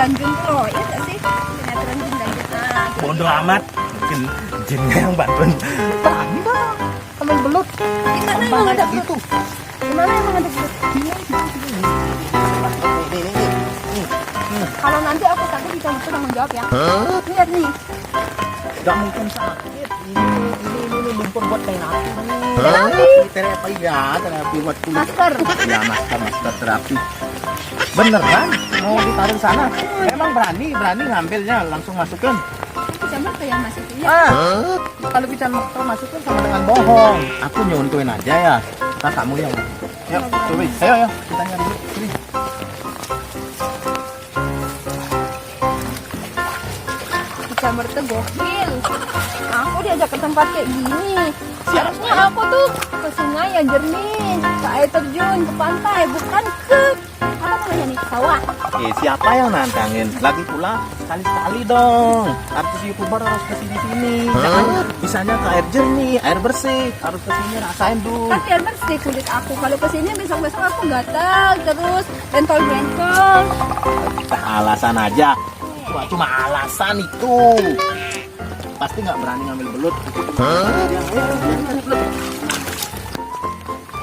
dan jun tuh loh, ya nggak sih? Sinetron jin dan jun. Nah, Bodoh amat. Mungkin jinnya yang bantuin. Berani dah. Ambil belut. gimana emang ada gitu? Gimana emang ada belut? Kalau nanti aku sakit bisa tanggung jawab ya. Lihat nih. Gak mungkin sakit. Ini lumpur buat terapi. Terapi? Terapi ya, terapi buat kulit. Masker. Ya masker terapi. Beneran mau ditaruh sana? Emang berani ngambilnya langsung masukin. Jamur tuh yang masukin ya. Kalau bisa masukin sama dengan bohong. Aku nyuntuin aja ya. Kita kamu yang. Yuk, coba. Ayo, kita nyari dulu. Sini. Jamur tuh gokil. Aku diajak ke tempat kayak gini. Harusnya aku tuh ke sungai yang jernih, ke air terjun, ke pantai, bukan ke apa namanya nih, sawah. Siapa yang nantangin? Lagi pula sekali-sekali dong. Artis YouTuber harus ke sini-sini. Jangan bisanya ke air jernih, air bersih. Harus ke sini rasain dulu. Kan biar bersih kulit aku. Kalau kesini besok-besok aku gatal terus bentol-bentol. Alasan aja. Wah, cuma alasan itu. Pasti nggak berani ngambil belut.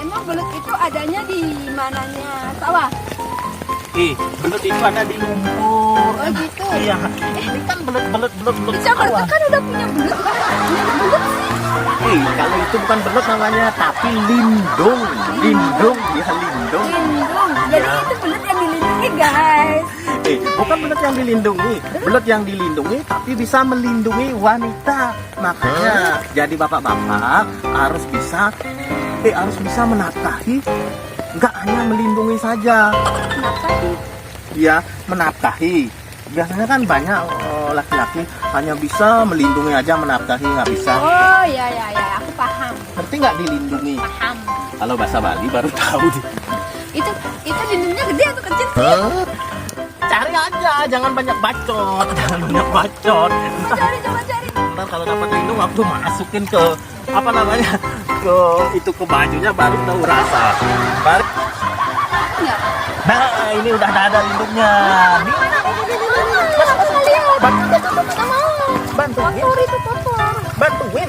Emang belut itu adanya di mananya? Sawah? Belut itu ada di lumpur. Oh gitu? Iya. Ini kan belut Bisa sawah. kan udah punya belut. Punya belut sih. Kalau itu bukan belut namanya, tapi lindung. Lindung. Lindung. Jadi itu belut yang dilindungi guys. Bukan belut yang dilindungi. Belut yang dilindungi tapi bisa melindungi wanita. Makanya jadi bapak-bapak harus bisa menafkahi. Enggak hanya melindungi saja. Menafkahi? Iya, menafkahi. Biasanya kan banyak laki-laki hanya bisa melindungi aja, menafkahi nggak bisa. Oh ya, aku paham. Ngerti nggak dilindungi? Paham. Kalau bahasa Bali baru tahu. Itu lindungnya gede atau kecil sih? Cari aja, jangan banyak bacot. Coba cari. Ntar kalau dapat lindung aku masukin ke apa namanya, ke bajunya baru tahu rasa. Baru. Enggak. Nah, ini udah ada lindungnya. Nih, Aku lihat. Kita mau. bantuin. Kotor itu kotor. Bantuin.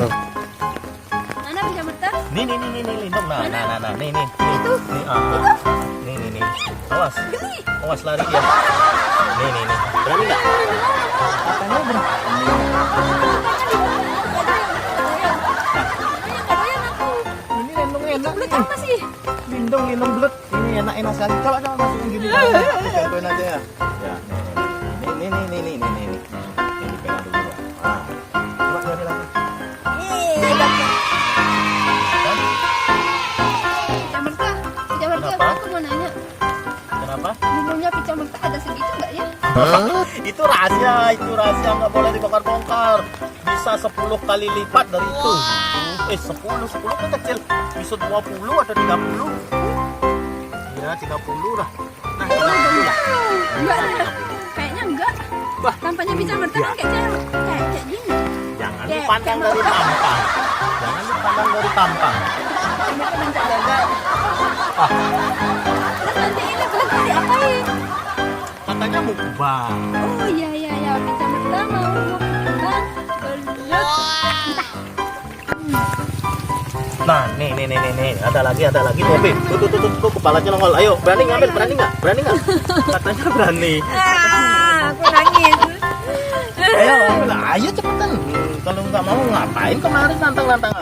Mana bisa bertas? Nih lindung. Nah, nih. Itu. Nih. Awas lari dia. Nih. Berani nggak? Katanya berani. Ini lindung Belut apa sih? lindung belut. Ini enak sekali. Coba masukin gini. Contohin aja ya. Ya. Nih. Ini pegang dulu. Ah. Coba lagi. Pica aku mau nanya. Kenapa? Lindungnya pica merta ada segitu nggak ya? Itu rahasia nggak boleh dibongkar-bongkar. Bisa 10 kali lipat dari itu. 10 kan kecil. Bisa 20 atau 30. Ya 30 lah. Nah, 30 lah. Enggak ada. Kayaknya enggak. Wah, Tampaknya pica merta kan kayak gini. jangan Kayak dipandang dari tampang. Ini kan mencak gagal. Ah, Terus nanti ini belut diapain? katanya mukbang. Oh iya pica merta mau mukbang belut. Nah, nih. Ada lagi tuh, kepalanya nongol. Ayo, berani ngambil, berani nggak? Katanya berani. Aku nangis. Ayo cepetan. Kalau nggak mau ngapain kemarin nantang aku?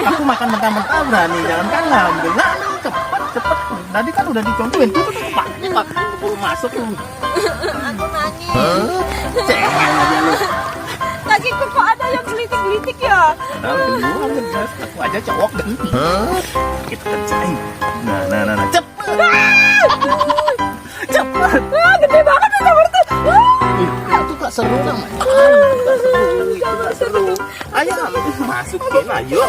Aku makan mentah-mentah berani, jangan kan ngambil. Nah, cepet. Tadi kan udah dicontohin. Tuh, Pak. Keburu masuk tuh. Aku nangis. Cengeng aja lu. Kakiku kok ada yang gelitik-gelitik ya? Aku aja cowok deh. Kita kerjain. Nah. Cepet. Gede banget pica merta. Itu gak seru namanya. Seru. Ayo masukin, ayo.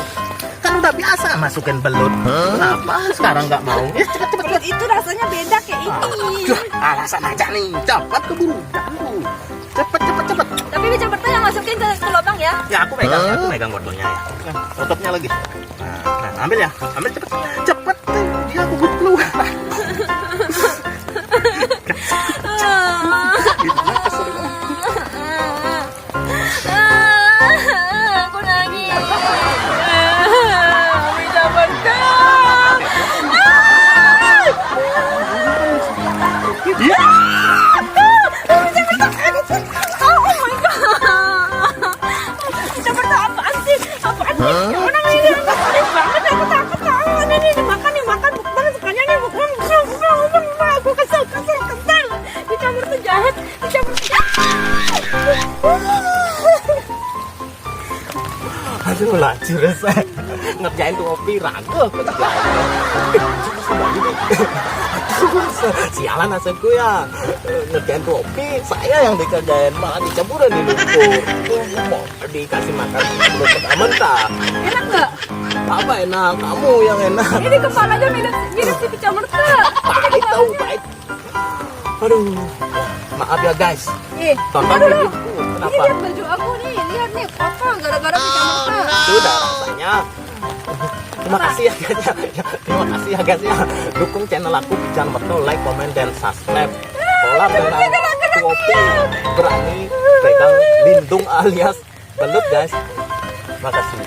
Kan udah biasa masukin belut. Kenapa sekarang nggak mau? Cepet. Belut itu rasanya beda kayak ini. Alasan aja nih. Cepat keburu. Cepet. Tapi pica merta yang masukin ke lubang ya? Ya aku megang botolnya ya. Nah, tutupnya lagi. Nah, ambil cepet. Dia keburu keluar. Aduh lacur saya ngerjain tuh Opi ragu kerjain. Sialan nasibku ya, ngerjain tuh Opi saya yang dikerjain malah dicampurin di lumpur. Mau dikasih makan belum mentah. Enak nggak? Apa enak? Kamu yang enak. Ini kepalanya mirip si pecah merta. Pahit tahu pahit. Aduh, maaf ya guys. Tonton aduh, videoku. Ini Kenapa? lihat baju aku nih, lihat nih kotor gara-gara pecah merta. Sudah rasanya. Terima kasih ya guys ya. Terima kasih ya guys ya. Dukung channel aku, jangan lupa like, comment, dan subscribe. Kolab dengan Opi berani pegang lindung alias belut guys. Terima kasih.